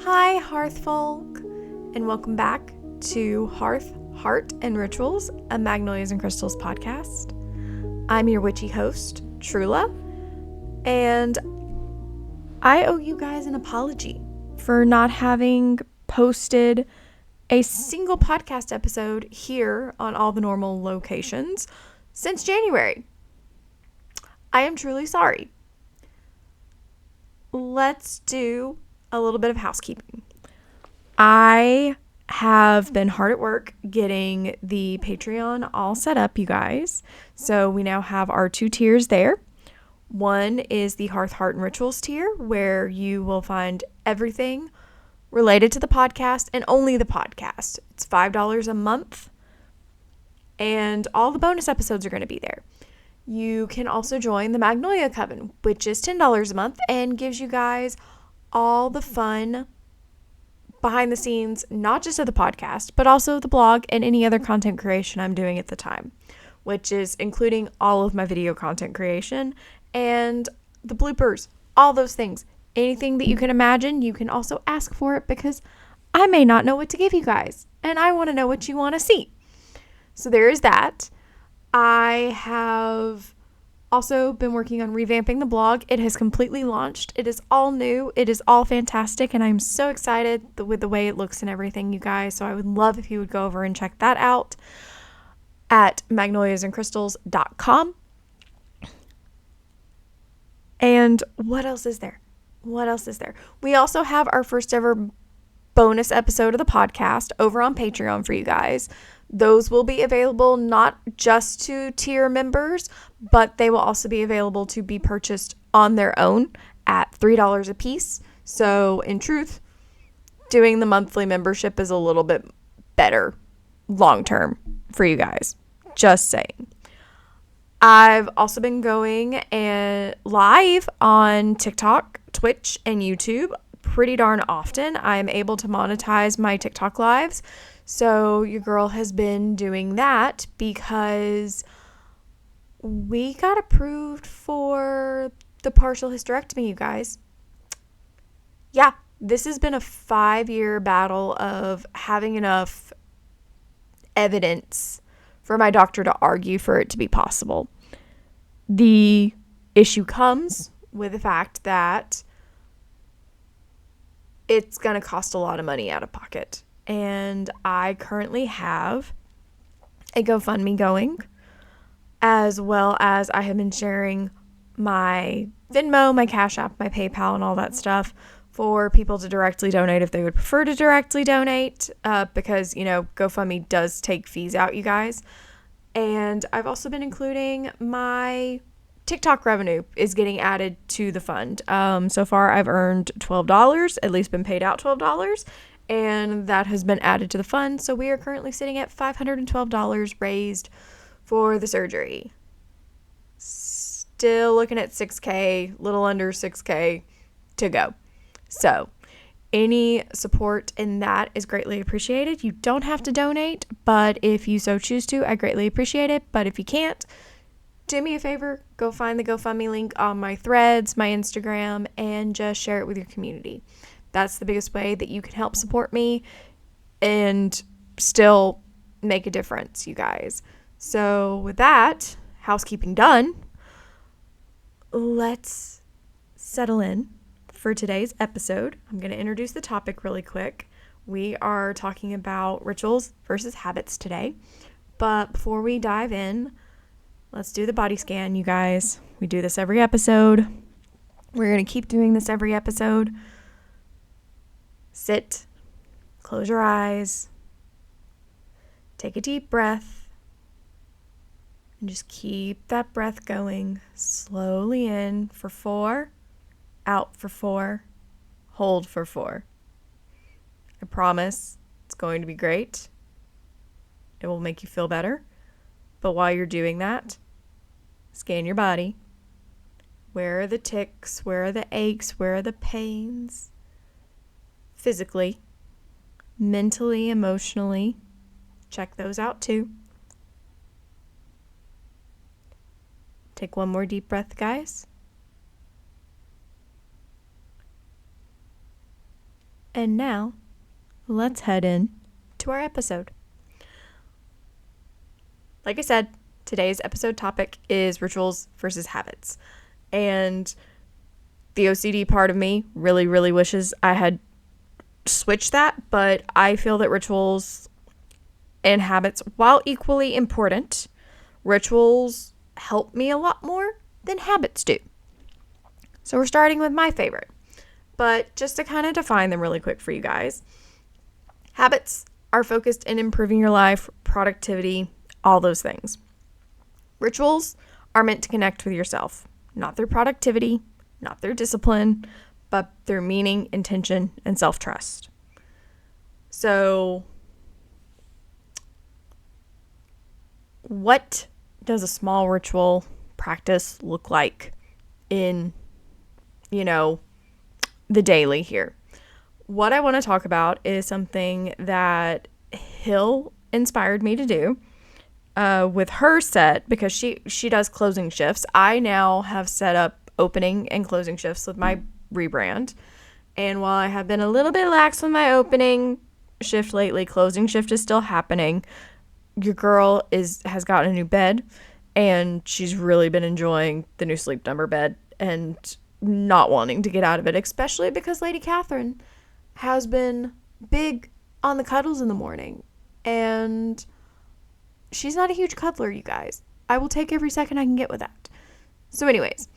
Hi, Hearth folk, and welcome back to Hearth, Heart, and Rituals, a Magnolias and Crystals podcast. I'm your witchy host, Trula, and I owe you guys an apology for not having posted a single podcast episode here on all the normal locations since January. I am truly sorry. Let's do a little bit of housekeeping. I have been hard at work getting the Patreon all set up, you guys. So we now have our 2 tiers there. One is the Hearth, Heart, and Rituals tier, where you will find everything related to the podcast and only the podcast. It's $5 a month, and all the bonus episodes are going to be there. You can also join the Magnolia Coven, which is $10 a month and gives you guys all the fun behind the scenes, not just of the podcast, but also the blog and any other content creation I'm doing at the time, which is including all of my video content creation and the bloopers, all those things. Anything that you can imagine, you can also ask for it because I may not know what to give you guys and I want to know what you want to see. So there is that. I have also been working on revamping the blog. It has completely launched. It is all new. It is all fantastic. And I'm so excited with the way it looks and everything, you guys. So I would love if you would go over and check that out at magnoliasandcrystals.com. And what else is there? We also have our first ever bonus episode of the podcast over on Patreon for you guys. Those will be available not just to tier members, but they will also be available to be purchased on their own at $3 a piece. So in truth, doing the monthly membership is a little bit better long term for you guys. Just saying. I've also been going live on TikTok, Twitch, and YouTube pretty darn often. I'm able to monetize my TikTok lives. So your girl has been doing that because we got approved for the partial hysterectomy, you guys. Yeah, this has been a 5-year battle of having enough evidence for my doctor to argue for it to be possible. The issue comes with the fact that it's going to cost a lot of money out of pocket. And I currently have a GoFundMe going, as well as I have been sharing my Venmo, my Cash App, my PayPal, and all that stuff for people to directly donate if they would prefer to directly donate, because, GoFundMe does take fees out, you guys. And I've also been including my TikTok revenue is getting added to the fund. So far, I've earned $12, at least been paid out $12. And that has been added to the fund. So we are currently sitting at $512 raised for the surgery. Still looking at $6K, little under $6K to go. So any support in that is greatly appreciated. You don't have to donate, but if you so choose to, I greatly appreciate it. But if you can't, do me a favor, go find the GoFundMe link on my threads, my Instagram, and just share it with your community. That's the biggest way that you can help support me and still make a difference, you guys. So with that, housekeeping done, let's settle in for today's episode. I'm going to introduce the topic really quick. We are talking about rituals versus habits today. But before we dive in, let's do the body scan, you guys. We do this every episode. We're going to keep doing this every episode. Sit, close your eyes, take a deep breath, and just keep that breath going slowly in for 4, out for 4, hold for 4. I promise it's going to be great. It will make you feel better. But while you're doing that, scan your body. Where are the tics? Where are the aches? Where are the pains? Physically, mentally, emotionally, check those out too. Take one more deep breath, guys. And now, let's head in to our episode. Like I said, today's episode topic is rituals versus habits. And the OCD part of me really, really wishes I had switched that, but I feel that rituals and habits, while equally important, rituals help me a lot more than habits do. So we're starting with my favorite. But just to kind of define them really quick for you guys, habits are focused in improving your life, productivity, all those things. Rituals are meant to connect with yourself, not through productivity, not through discipline, but through meaning, intention, and self-trust. So, what does a small ritual practice look like in, the daily here? What I want to talk about is something that Hill inspired me to do with her set, because she does closing shifts. I now have set up opening and closing shifts with my rebrand. And while I have been a little bit lax with my opening shift lately, closing shift is still happening. Your girl has gotten a new bed, and she's really been enjoying the new sleep number bed and not wanting to get out of it, especially because Lady Catherine has been big on the cuddles in the morning. And she's not a huge cuddler, you guys. I will take every second I can get with that. So anyways,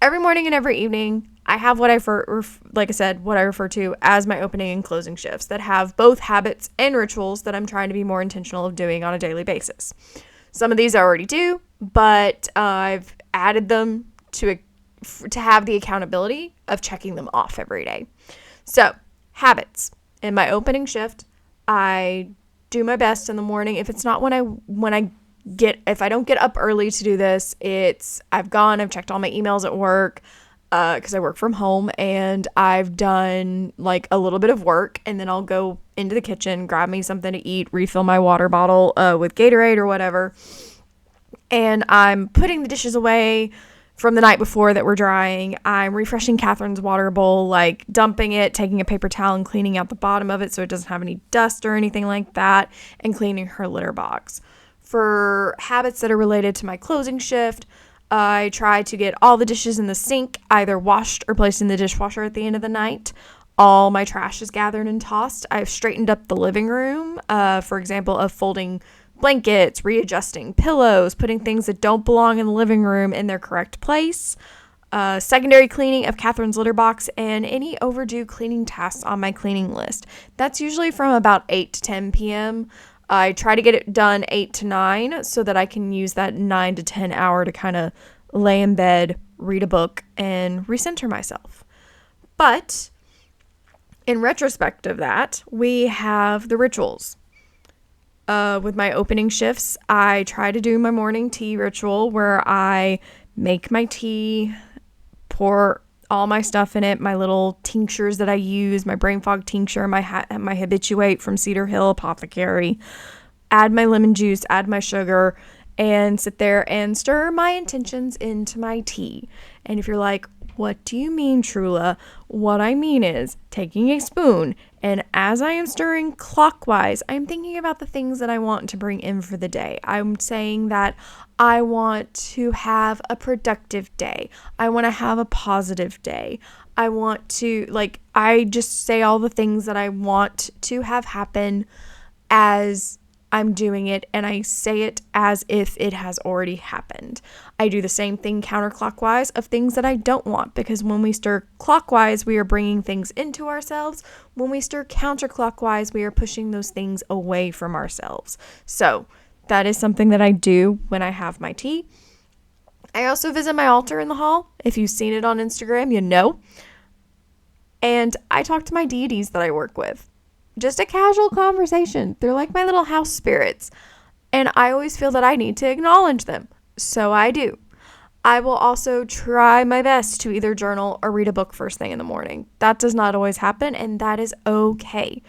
every morning and every evening, I have what I refer to as my opening and closing shifts that have both habits and rituals that I'm trying to be more intentional of doing on a daily basis. Some of these I already do, but I've added them to have the accountability of checking them off every day. So, habits. In my opening shift, I do my best in the morning. If it's not if I don't get up early to do this, I've checked all my emails at work, because I work from home, and I've done like a little bit of work, and then I'll go into the kitchen, grab me something to eat, refill my water bottle with Gatorade or whatever, and I'm putting the dishes away from the night before that were drying. I'm refreshing Catherine's water bowl, like dumping it, taking a paper towel and cleaning out the bottom of it so it doesn't have any dust or anything like that, and cleaning her litter box. For habits that are related to my closing shift, I try to get all the dishes in the sink either washed or placed in the dishwasher at the end of the night. All my trash is gathered and tossed. I've straightened up the living room, for example, of folding blankets, readjusting pillows, putting things that don't belong in the living room in their correct place, secondary cleaning of Catherine's litter box, and any overdue cleaning tasks on my cleaning list. That's usually from about 8 to 10 p.m. I try to get it done 8 to 9 so that I can use that 9 to 10 hour to kind of lay in bed, read a book, and recenter myself. But in retrospect of that, we have the rituals. With my opening shifts, I try to do my morning tea ritual where I make my tea, pour all my stuff in it, my little tinctures that I use, my brain fog tincture, my habituate from Cedar Hill Apothecary, add my lemon juice, add my sugar, and sit there and stir my intentions into my tea. And if you're like, what do you mean, Trula? What I mean is taking a spoon, and as I am stirring clockwise, I'm thinking about the things that I want to bring in for the day. I'm saying that I want to have a productive day. I want to have a positive day. I want to, I just say all the things that I want to have happen as I'm doing it, and I say it as if it has already happened. I do the same thing counterclockwise of things that I don't want, because when we stir clockwise, we are bringing things into ourselves. When we stir counterclockwise, we are pushing those things away from ourselves. So that is something that I do when I have my tea. I also visit my altar in the hall. If you've seen it on Instagram, you know. And I talk to my deities that I work with. Just a casual conversation. They're like my little house spirits. And I always feel that I need to acknowledge them. So I do. I will also try my best to either journal or read a book first thing in the morning. That does not always happen, and that is okay.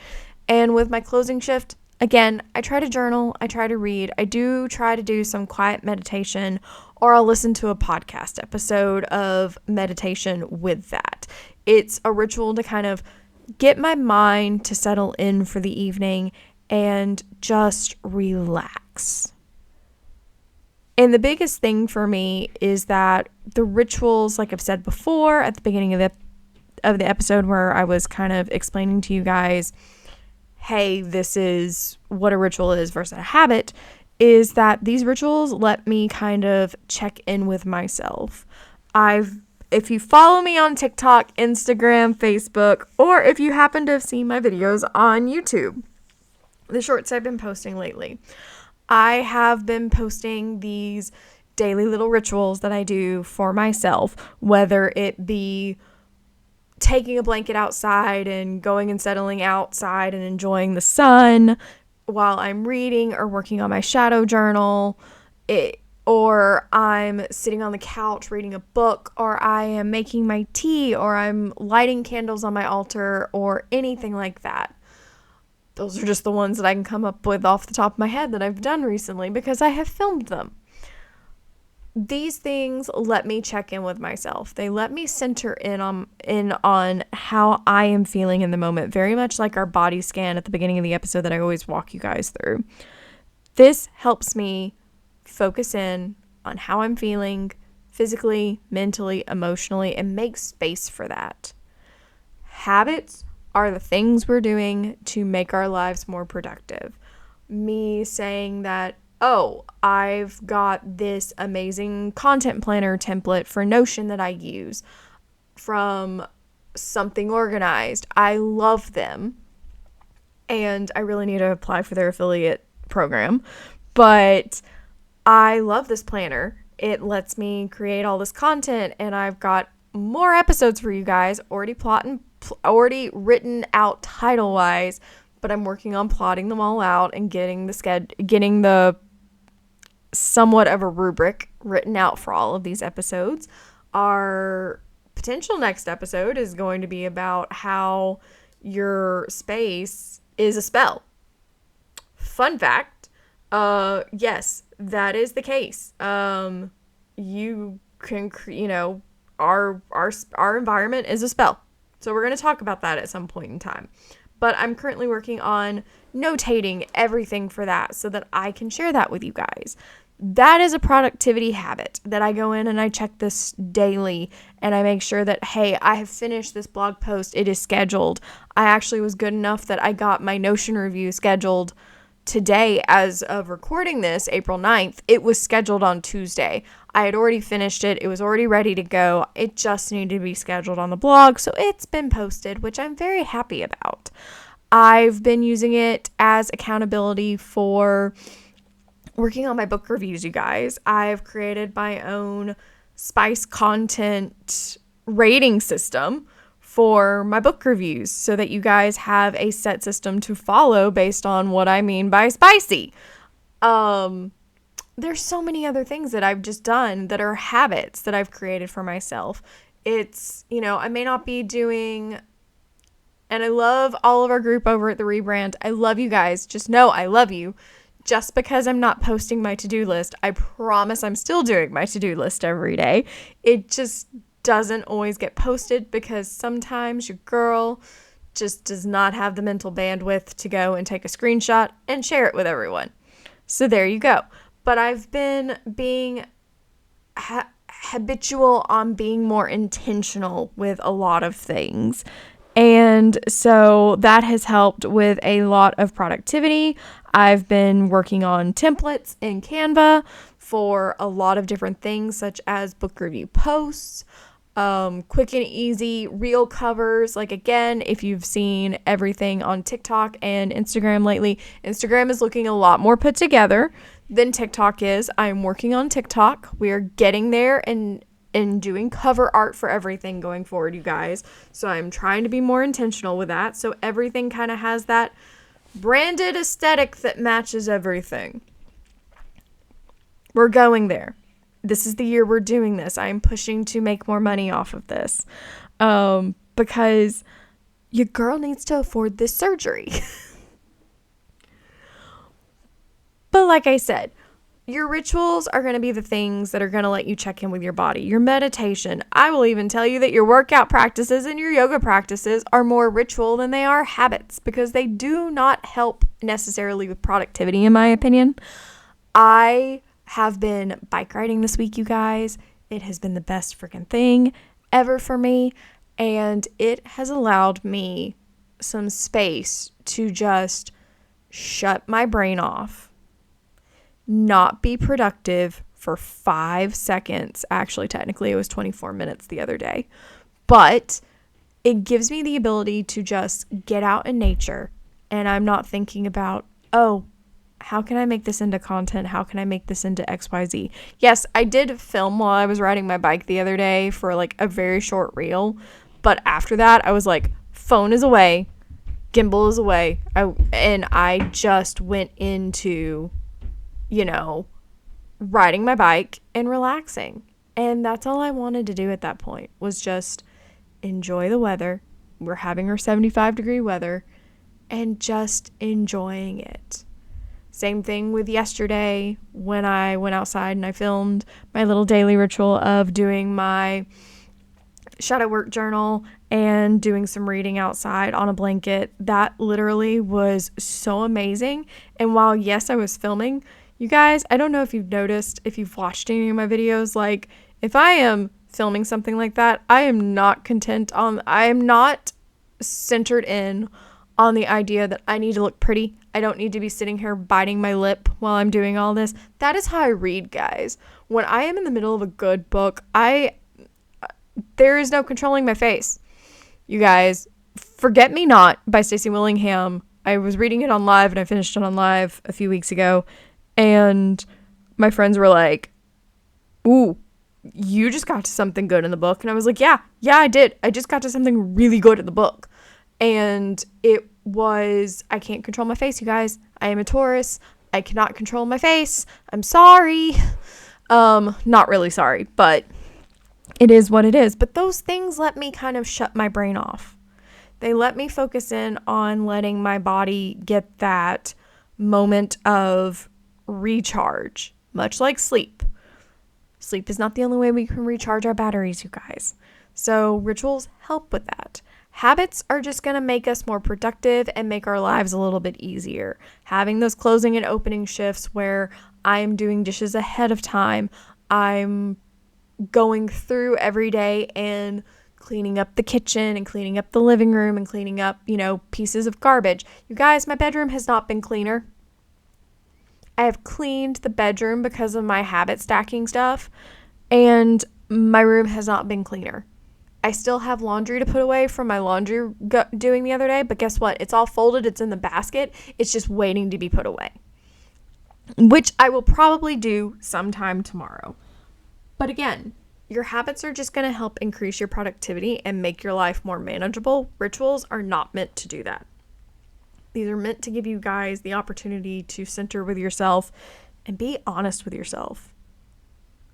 And with my closing shift, again, I try to journal, I try to read, I do try to do some quiet meditation, or I'll listen to a podcast episode of meditation with that. It's a ritual to kind of get my mind to settle in for the evening and just relax. And the biggest thing for me is that the rituals, like I've said before at the beginning of the episode where I was kind of explaining to you guys, hey, this is what a ritual is versus a habit, is that these rituals let me kind of check in with myself. If you follow me on TikTok, Instagram, Facebook, or if you happen to have seen my videos on YouTube, the shorts I've been posting lately, I have been posting these daily little rituals that I do for myself, whether it be taking a blanket outside and going and settling outside and enjoying the sun while I'm reading or working on my shadow journal, or I'm sitting on the couch reading a book, or I am making my tea, or I'm lighting candles on my altar, or anything like that. Those are just the ones that I can come up with off the top of my head that I've done recently because I have filmed them. These things let me check in with myself. They let me center in on how I am feeling in the moment, very much like our body scan at the beginning of the episode that I always walk you guys through. This helps me focus in on how I'm feeling physically, mentally, emotionally, and make space for that. Habits are the things we're doing to make our lives more productive. Me saying that, oh, I've got this amazing content planner template for Notion that I use from Something Organized. I love them. And I really need to apply for their affiliate program. But I love this planner. It lets me create all this content, and I've got more episodes for you guys already written out title-wise, but I'm working on plotting them all out and getting the somewhat of a rubric written out for all of these episodes. Our potential next episode is going to be about how your space is a spell. Fun fact, yes, that is the case. You can, our environment is a spell. So we're going to talk about that at some point in time. But I'm currently working on notating everything for that so that I can share that with you guys. That is a productivity habit that I go in and I check this daily and I make sure that, hey, I have finished this blog post. It is scheduled. I actually was good enough that I got my Notion review scheduled today as of recording this, April 9th. It was scheduled on Tuesday. I had already finished it. It was already ready to go. It just needed to be scheduled on the blog. So it's been posted, which I'm very happy about. I've been using it as accountability for working on my book reviews, you guys. I've created my own Spice content rating system for my book reviews so that you guys have a set system to follow based on what I mean by spicy. There's so many other things that I've just done that are habits that I've created for myself. It's, I may not be doing, and I love all of our group over at the Rebrand. I love you guys. Just know I love you. Just because I'm not posting my to-do list, I promise I'm still doing my to-do list every day. It just doesn't always get posted because sometimes your girl just does not have the mental bandwidth to go and take a screenshot and share it with everyone. So there you go. But I've been being habitual on being more intentional with a lot of things. And so that has helped with a lot of productivity. I've been working on templates in Canva for a lot of different things, such as book review posts, quick and easy reel covers. Like, again, if you've seen everything on TikTok and Instagram lately, Instagram is looking a lot more put together than TikTok is. I'm working on TikTok. We are getting there and doing cover art for everything going forward, you guys. So I'm trying to be more intentional with that. So everything kind of has that branded aesthetic that matches everything. We're going there. This is the year we're doing this. I'm pushing to make more money off of this because your girl needs to afford this surgery. But like I said, your rituals are going to be the things that are going to let you check in with your body. Your meditation. I will even tell you that your workout practices and your yoga practices are more ritual than they are habits, because they do not help necessarily with productivity, in my opinion. I have been bike riding this week, you guys. It has been the best freaking thing ever for me. And it has allowed me some space to just shut my brain off, not be productive for 5 seconds. Actually, technically, it was 24 minutes the other day. But it gives me the ability to just get out in nature. And I'm not thinking about, oh, how can I make this into content? How can I make this into XYZ? Yes, I did film while I was riding my bike the other day for like a very short reel. But after that, I was like, phone is away. Gimbal is away. I just went into, riding my bike and relaxing. And that's all I wanted to do at that point, was just enjoy the weather. We're having our 75-degree weather and just enjoying it. Same thing with yesterday when I went outside and I filmed my little daily ritual of doing my shadow work journal and doing some reading outside on a blanket. That literally was so amazing. And while, yes, I was filming, you guys, I don't know if you've noticed, if you've watched any of my videos, like if I am filming something like that, I am not centered in on the idea that I need to look pretty. I don't need to be sitting here biting my lip while I'm doing all this. That is how I read, guys. When I am in the middle of a good book, there is no controlling my face. You guys, Forget Me Not by Stacey Willingham. I was reading it on live and I finished it on live a few weeks ago. And my friends were like, ooh, you just got to something good in the book. And I was like, yeah, I did. I just got to something really good in the book. And it was, I can't control my face, you guys. I am a Taurus. I cannot control my face. I'm sorry. Not really sorry, but it is what it is. But those things let me kind of shut my brain off. They let me focus in on letting my body get that moment of recharge, much like sleep. Sleep is not the only way we can recharge our batteries, you guys. So rituals help with that. Habits are just going to make us more productive and make our lives a little bit easier. Having those closing and opening shifts where I'm doing dishes ahead of time, I'm going through every day and cleaning up the kitchen and cleaning up the living room and cleaning up, pieces of garbage. You guys, my bedroom has not been cleaner. I have cleaned the bedroom because of my habit stacking stuff, and my room has not been cleaner. I still have laundry to put away from my laundry doing the other day, but guess what? It's all folded. It's in the basket. It's just waiting to be put away, which I will probably do sometime tomorrow. But again, your habits are just going to help increase your productivity and make your life more manageable. Rituals are not meant to do that. These are meant to give you guys the opportunity to center with yourself and be honest with yourself.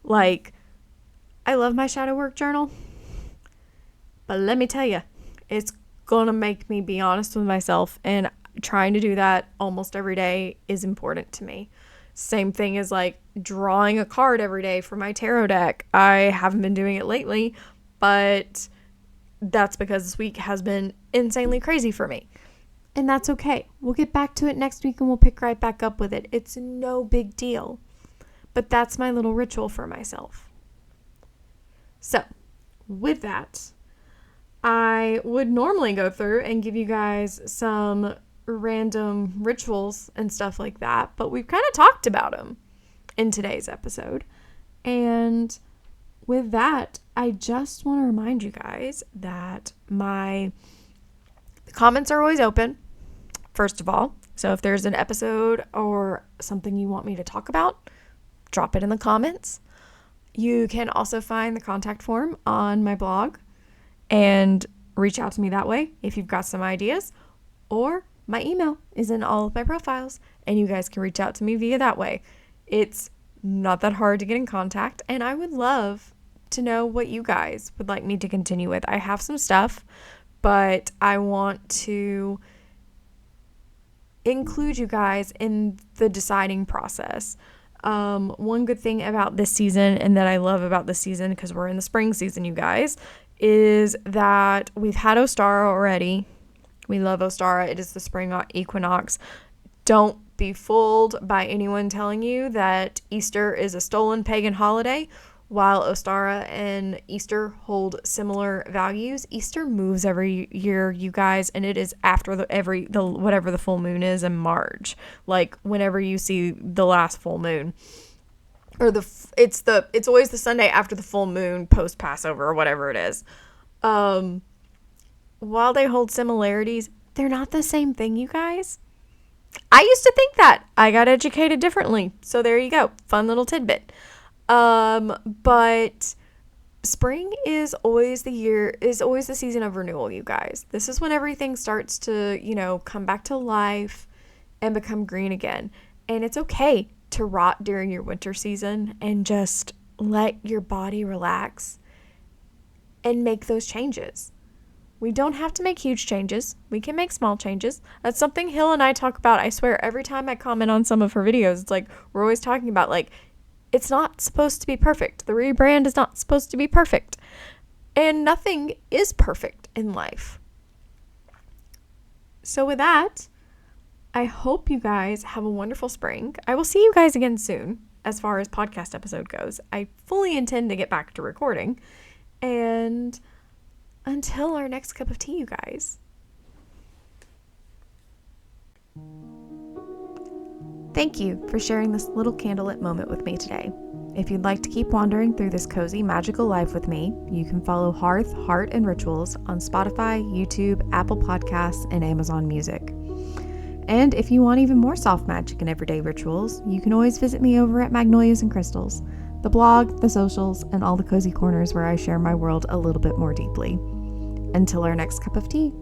Like, I love my shadow work journal, but let me tell you, it's going to make me be honest with myself, and trying to do that almost every day is important to me. Same thing as like drawing a card every day for my tarot deck. I haven't been doing it lately, but that's because this week has been insanely crazy for me. And that's okay. We'll get back to it next week and we'll pick right back up with it. It's no big deal. But that's my little ritual for myself. So, with that, I would normally go through and give you guys some random rituals and stuff like that, but we've kind of talked about them in today's episode. And with that, I just want to remind you guys that the comments are always open, first of all. So if there's an episode or something you want me to talk about, drop it in the comments. You can also find the contact form on my blog and reach out to me that way if you've got some ideas, or my email is in all of my profiles and you guys can reach out to me via that way. It's not that hard to get in contact, and I would love to know what you guys would like me to continue with. I have some stuff, but I want to include you guys in the deciding process. One good thing about this season, and that I love about this season, because we're in the spring season, you guys, is that we've had Ostara already. We love Ostara. It is the spring equinox. Don't be fooled by anyone telling you that Easter is a stolen pagan holiday. While Ostara and Easter hold similar values, Easter moves every year, you guys, and it is after the whatever the full moon is in March. Like whenever you see the last full moon, or it's always the Sunday after the full moon, post Passover or whatever it is. While they hold similarities, they're not the same thing, you guys. I used to think that. I got educated differently. So there you go. Fun little tidbit. But spring is always the season of renewal, you guys. This is when everything starts to, come back to life and become green again. And it's okay to rot during your winter season and just let your body relax and make those changes. We don't have to make huge changes. We can make small changes. That's something Hill and I talk about. I swear, every time I comment on some of her videos, it's like we're always talking about, like, it's not supposed to be perfect. The rebrand is not supposed to be perfect. And nothing is perfect in life. So with that, I hope you guys have a wonderful spring. I will see you guys again soon as far as podcast episode goes. I fully intend to get back to recording. And until our next cup of tea, you guys. Thank you for sharing this little candlelit moment with me today. If you'd like to keep wandering through this cozy, magical life with me, you can follow Hearth, Heart, and Rituals on Spotify, YouTube, Apple Podcasts, and Amazon Music. And if you want even more soft magic and everyday rituals, you can always visit me over at Magnolias and Crystals, the blog, the socials, and all the cozy corners where I share my world a little bit more deeply. Until our next cup of tea.